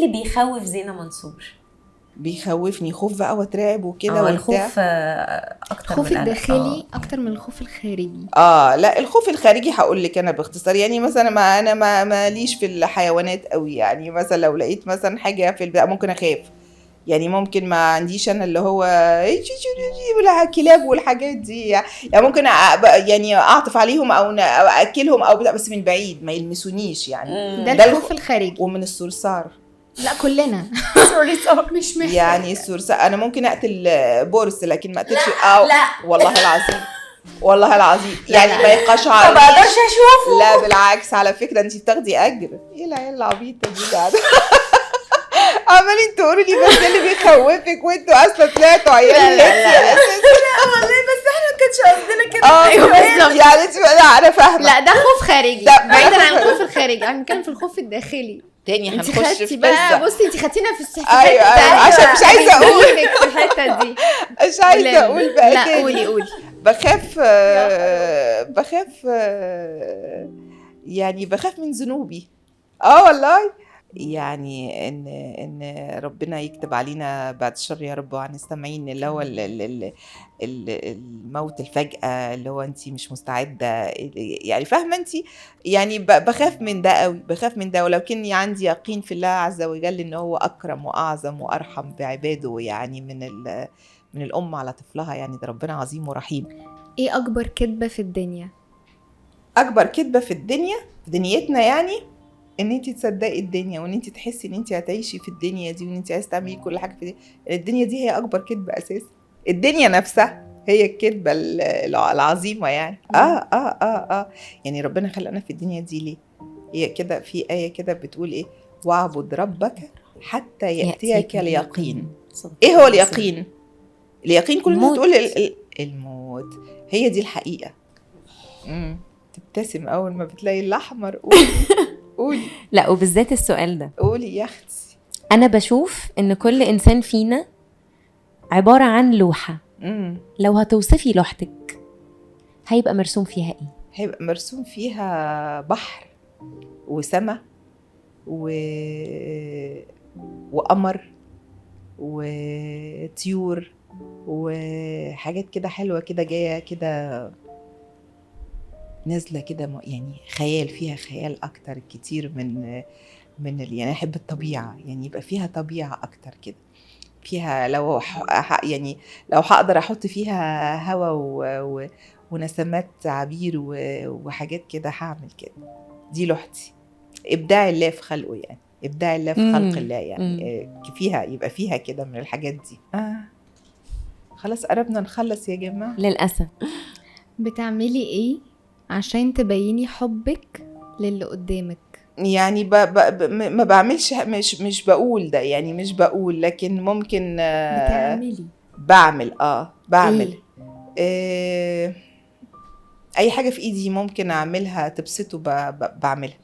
اللي بيخوف زينة منصور؟ بيخوفني خوف بقى واترعب وكده الخوف اكتر الخوف من القلق. الداخلي اكتر من الخوف الخارجي. لا الخوف الخارجي هقول لك انا باختصار، يعني مثلا ما ليش في الحيوانات قوي، يعني مثلا لو لقيت مثلا حاجه في البيت ممكن اخاف، يعني ممكن ما عنديش انا اللي هو الكلاب والحاجات دي، يعني ممكن يعني اعطف عليهم او اكلهم او بس من بعيد ما يلمسونيش يعني. ده الخوف الخارجي. ومن الصرصار لا كلنا مش محتاج يعني الصرصار انا ممكن اقتل بورس لكن ما اقتلش لا والله العظيم والله العظيم يعني ما يبقاش ما بقدرش اشوفه. لا بالعكس على فكره انت بتاخدي اجر. ايه العيال العبيطه دي قاعده عمالين تقولوا لي بس اللي بيخوفك وانتوا اصلا طلعتوا عيال. لا والله بس احنا ما كانش قصدنا كده. ايوه يعني انت انا فاهمه. لا ده خوف خارجي بعيدا عن الخوف الخارجي، انا بنتكلم في الخوف الداخلي. تاني انت هنخش خدتي في بقى، بصي انت خدتينا في الحته أيوة عشان مش عايزه اقول في الحته دي مش عايزه اقول بقى. لا قولي بخاف يعني بخاف من ذنوبي. والله يعني ان ربنا يكتب علينا بعد الشر يا رب عن السامعين، اللي هو الموت الفجأة اللي هو انت مش مستعدة، يعني فاهمة انت، يعني بخاف من ده قوي، بخاف من ده. ولو كني عندي يقين في الله عز وجل ان هو اكرم واعظم وارحم بعباده، يعني من الام على طفلها، يعني ده ربنا عظيم ورحيم. ايه اكبر كذبة في الدنيا؟ اكبر كذبة في الدنيا في دنيتنا يعني ان انت تصدقي الدنيا، وان انت تحسي ان انت هتعيشي في الدنيا دي، وان انت عايزه تعملي كل حاجه في الدنيا دي. هي اكبر كذبه اساسا، الدنيا نفسها هي الكذبه العظيمه يعني. يعني ربنا خلقنا في الدنيا دي ليه؟ هي كده في آية كده بتقول ايه؟ واعبد ربك حتى يأتيك اليقين. ايه هو اليقين؟ اليقين كل الناس تقول الموت. هي دي الحقيقه. تبتسم اول ما بتلاقي الاحمر. قولي. لا وبالذات السؤال ده. قولي يا اختي. انا بشوف ان كل انسان فينا عبارة عن لوحة. لو هتوصفي لوحتك هيبقى مرسوم فيها ايه؟ هيبقى مرسوم فيها بحر وسماء وقمر وطيور وحاجات كده حلوة كده جاية كده نازلة كده، يعني خيال، فيها خيال أكتر كتير من يعني أحب الطبيعة، يعني يبقى فيها طبيعة أكتر كده، فيها لو يعني لو هقدر أحط فيها هوا ونسمات عبير وحاجات كده هعمل كده. دي لوحتي، إبداع الله في خلقه، يعني إبداع الله في خلق الله، يعني فيها يبقى فيها كده من الحاجات دي. خلاص قربنا نخلص يا جماعة للأسف. بتعملي إيه عشان تبيني حبك للي قدامك؟ يعني ما بعملش، مش بقول ده، يعني مش بقول، لكن ممكن بتعملي. بعمل اي حاجة في ايدي ممكن اعملها تبسطه، بعملها.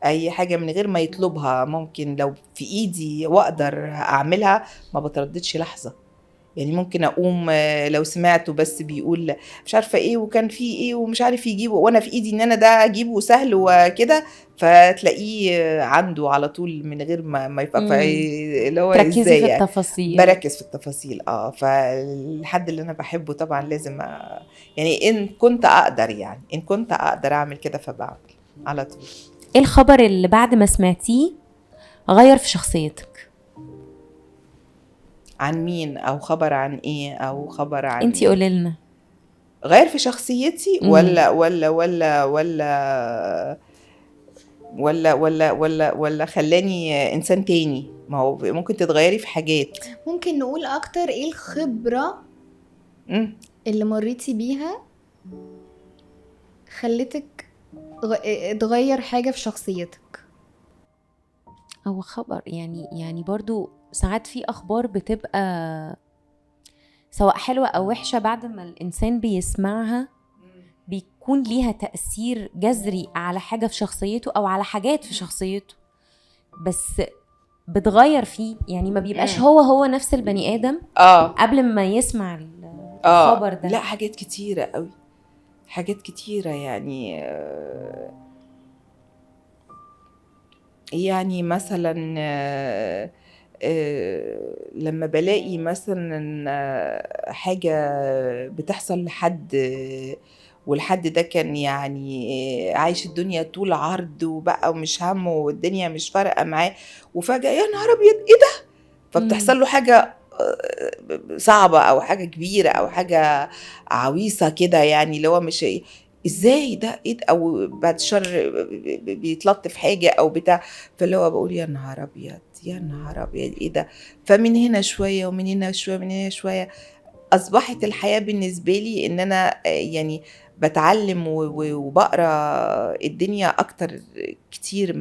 اي حاجة من غير ما يطلبها، ممكن لو في ايدي واقدر اعملها ما بترددش لحظة. يعني ممكن اقوم لو سمعته بس بيقول مش عارفه ايه وكان في ايه ومش عارف يجيبه، وانا في ايدي ان انا ده اجيبه سهل وكده، فتلاقيه عنده على طول من غير ما يفكر اللي هو ازاي في التفاصيل. بركز في التفاصيل. فالحد اللي انا بحبه طبعا لازم يعني ان كنت اقدر اعمل كده فبعمل على طول. ايه الخبر اللي بعد ما سمعتيه غير في شخصيتك؟ عن مين؟ او خبر عن ايه؟ او خبر عن انتي قولي لنا. غير في شخصيتي ولا خلاني انسان تاني؟ ما هو ممكن تتغيري في حاجات. ممكن نقول اكتر ايه الخبرة اللي مريتي بيها خلتك تغير حاجة في شخصيتك؟ او خبر يعني برضو ساعات في اخبار بتبقى سواء حلوة او وحشة، بعد ما الانسان بيسمعها بيكون ليها تأثير جذري على حاجة في شخصيته او على حاجات في شخصيته، بس بتغير فيه، يعني ما بيبقاش هو نفس البني آدم قبل ما يسمع الخبر ده. لا حاجات كتيرة قوي، حاجات كتيرة يعني. يعني مثلا لما بلاقي مثلا حاجة بتحصل لحد والحد ده كان يعني عايش الدنيا طول عرض وبقى ومش همه والدنيا مش فارقة معاه، وفجأة يا نهار أبيض إيه ده، فبتحصل له حاجة صعبة أو حاجة كبيرة أو حاجة عويصة كده، يعني اللي هو مش ازاي ده ايه ده، او بعد شر بيتلط في حاجة او بتاع، فاللي هو بقول يا نهار ابيض يا نهار ابيض ايه ده. فمن هنا شوية ومن هنا شوية من هنا شوية اصبحت الحياة بالنسبة لي ان انا يعني بتعلم وبقرا الدنيا اكتر كتير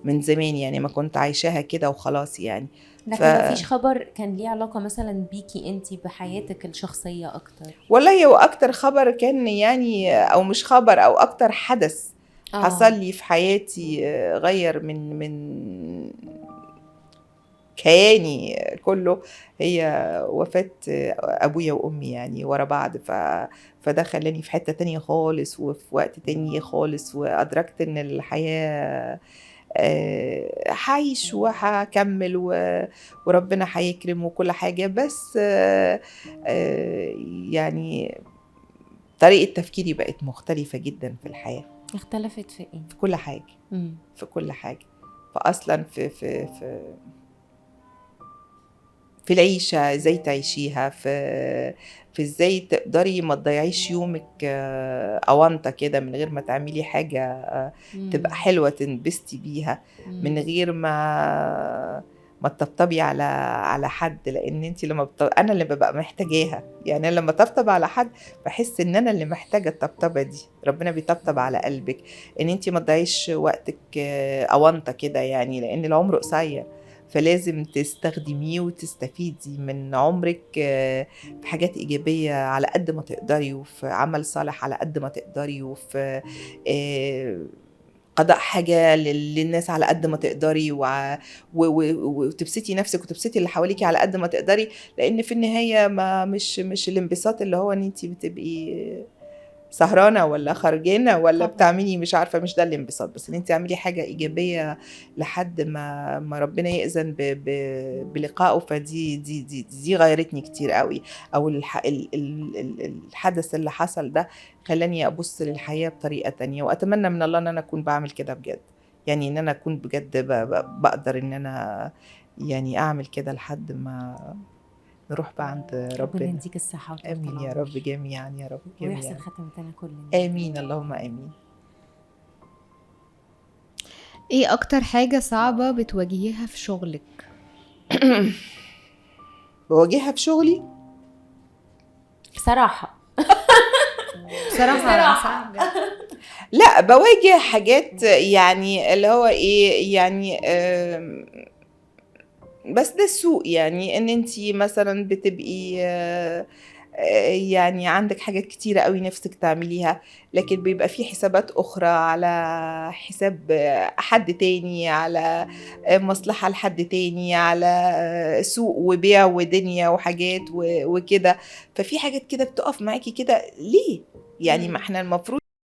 من زمان، يعني ما كنت عايشاها كده وخلاص يعني. لكن مفيش خبر كان ليه علاقة مثلا بيكي انتي بحياتك الشخصية اكتر؟ والله هو اكتر خبر كان يعني او مش خبر او اكتر حدث حصل لي في حياتي غير من كياني كله، هي وفاة أبويا وأمي يعني ورا بعض. فده خلاني في حتة تانية خالص وفي وقت تاني خالص، وأدركت إن الحياة هعيش وهكمل وربنا هيكرم وكل حاجة، بس يعني طريقة تفكيري بقت مختلفة جدا في الحياة. اختلفت في ايه؟ في كل حاجة. في كل حاجة. فأصلا في العيشة ازاي تعيشيها، في ازاي تقدري ما تضيعيش يومك أونطة كده من غير ما تعملي حاجة تبقى حلوة تنبسطي بيها، من غير ما تطبطبي على حد، لان انت لما انا اللي ببقى محتاجاها، يعني أنا لما طبطب على حد بحس ان انا اللي محتاجه الطبطبه دي. ربنا بيطبطب على قلبك ان انت ما تضيعيش وقتك أونطة كده، يعني لان العمر قصير، فلازم تستخدميه وتستفيدي من عمرك في حاجات إيجابية على قد ما تقدري، وفي عمل صالح على قد ما تقدري، وفي قضاء حاجة للناس على قد ما تقدري، وتبسطي نفسك وتبسطي اللي حواليكي على قد ما تقدري، لأن في النهاية ما مش الانبساط اللي هو ان انتي بتبقي سهرانه ولا خارجانه ولا طبعا. بتعملي مش عارفه، مش ده الانبساط، بس ان انت تعملي حاجه ايجابيه لحد ما ربنا يأذن بلقائه. فدي دي غيرتني كتير قوي، او الحدث اللي حصل ده خلاني ابص للحياه بطريقه تانية، واتمنى من الله ان انا اكون بعمل كده بجد، يعني ان انا اكون بجد بقدر ان انا يعني اعمل كده لحد ما نروح بقى عند ربنا ربنا. يديك الصحة وطول امين يا رب جميعا يا رب ويحسن جميعا. ختمتنا كلنا. امين اللهم امين. ايه اكتر حاجة صعبة بتواجهيها في شغلك؟ بواجهها في شغلي بصراحة بصراحة لا بواجه حاجات يعني اللي هو ايه يعني بس ده السوق، يعني ان انتي مثلا بتبقي يعني عندك حاجات كتيرة قوي نفسك تعمليها، لكن بيبقى في حسابات أخرى على حساب حد تاني، على مصلحة لحد تاني، على سوق وبيع ودنيا وحاجات وكده، ففي حاجات كده بتقف معاكي كده ليه، يعني ما احنا المفروض